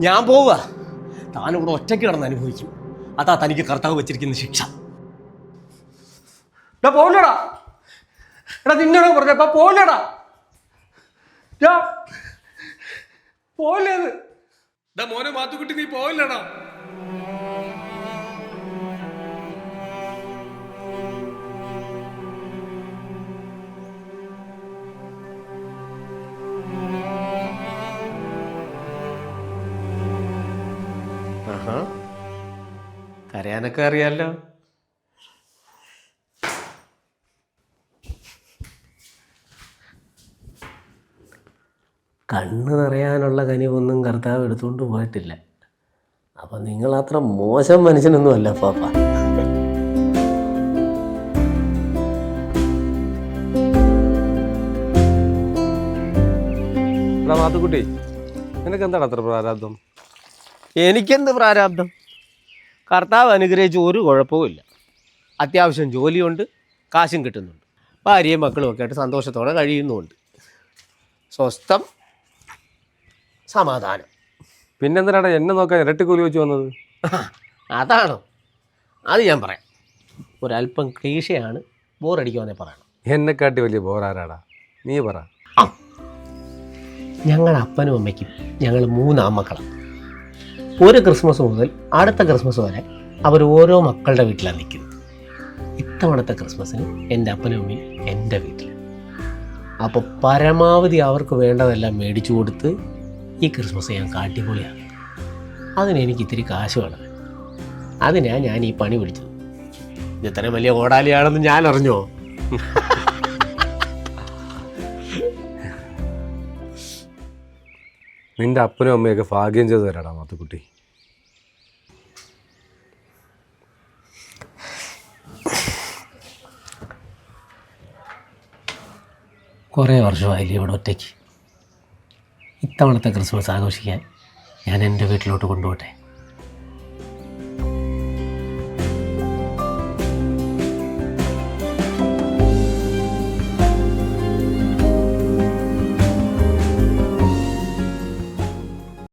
ഞാൻ പോവുക. താനിവിടെ ഒറ്റയ്ക്ക് കിടന്ന് അനുഭവിക്കും. അതാ തനിക്ക് കർത്താവ് വെച്ചിരിക്കുന്ന ശിക്ഷ. പോലടാ, എടാ നിന്നോട് പറഞ്ഞപ്പ പോലടാ, പോലേത് മോനെ മാത്തുക്കുട്ടി, നീ പോയില്ലടാ. കരയാനൊക്കെ അറിയാലോ. കണ്ണ് നിറയാനുള്ള കനിവൊന്നും കർത്താവ് എടുത്തുകൊണ്ട് പോയിട്ടില്ല. അപ്പം നിങ്ങളത്ര മോശം മനുഷ്യനൊന്നും അല്ല പാപ്പ. മാത്തുക്കുട്ടി, നിനക്ക് എന്താണ് അത്ര പ്രാരാബ്ദം? എനിക്കെന്ത് പ്രാരാബ്ദം? കർത്താവ് അനുഗ്രഹിച്ച് ഒരു കുഴപ്പവുമില്ല. അത്യാവശ്യം ജോലിയുണ്ട്, കാശും കിട്ടുന്നുണ്ട്, ഭാര്യയും മക്കളും ഒക്കെ ആയിട്ട് സന്തോഷത്തോടെ കഴിയുന്നുമുണ്ട്. സ്വസ്ഥം, സമാധാനം. പിന്നെന്തിനാണ് എന്നെ നോക്കാൻ ഇരട്ടിക്കൂലി വെച്ച് വന്നത്? അതാണോ? അത് ഞാൻ പറയാം. ഒരല്പം ക്ലീശയാണ്, ബോറടിക്കുവാന്നേ പറയണം. എന്നെക്കാട്ടി വലിയ ബോറാരാടാ, നീ പറ. ഞങ്ങളുടെ അപ്പനും അമ്മയ്ക്കും ഞങ്ങൾ 3 ആൺമക്കളാണ്. ഒരു ക്രിസ്മസ് മുതൽ അടുത്ത ക്രിസ്മസ് വരെ അവർ ഓരോ മക്കളുടെ വീട്ടിലാണ് നിൽക്കുന്നത്. ഇത്തവണത്തെ ക്രിസ്മസിന് എൻ്റെ അപ്പനും അമ്മയും എൻ്റെ വീട്ടിൽ. അപ്പോൾ പരമാവധി അവർക്ക് വേണ്ടതെല്ലാം മേടിച്ചു കൊടുത്ത് ഈ ക്രിസ്മസ് ഞാൻ കാട്ടിപ്പൊളിയാണ്. അതിനെനിക്ക് ഇത്തിരി കാശ് വേണം. അതിനാണ് ഞാൻ ഈ പണി പിടിച്ചത്. ഇത് ഇത്രയും വലിയ ഓടാലിയാണെന്ന് ഞാൻ അറിഞ്ഞോ? നിന്റെ അപ്പനും അമ്മയൊക്കെ ഭാഗ്യം ചെയ്ത് തരാടാ മാത്തുക്കുട്ടി. കുറേ വർഷമായില്ലേ ഇവിടെ ഒറ്റയ്ക്ക്. ഇത്തവണത്തെ ക്രിസ്മസ് ആഘോഷിക്കാൻ ഞാൻ എൻ്റെ വീട്ടിലോട്ട് കൊണ്ടുപോട്ടെ.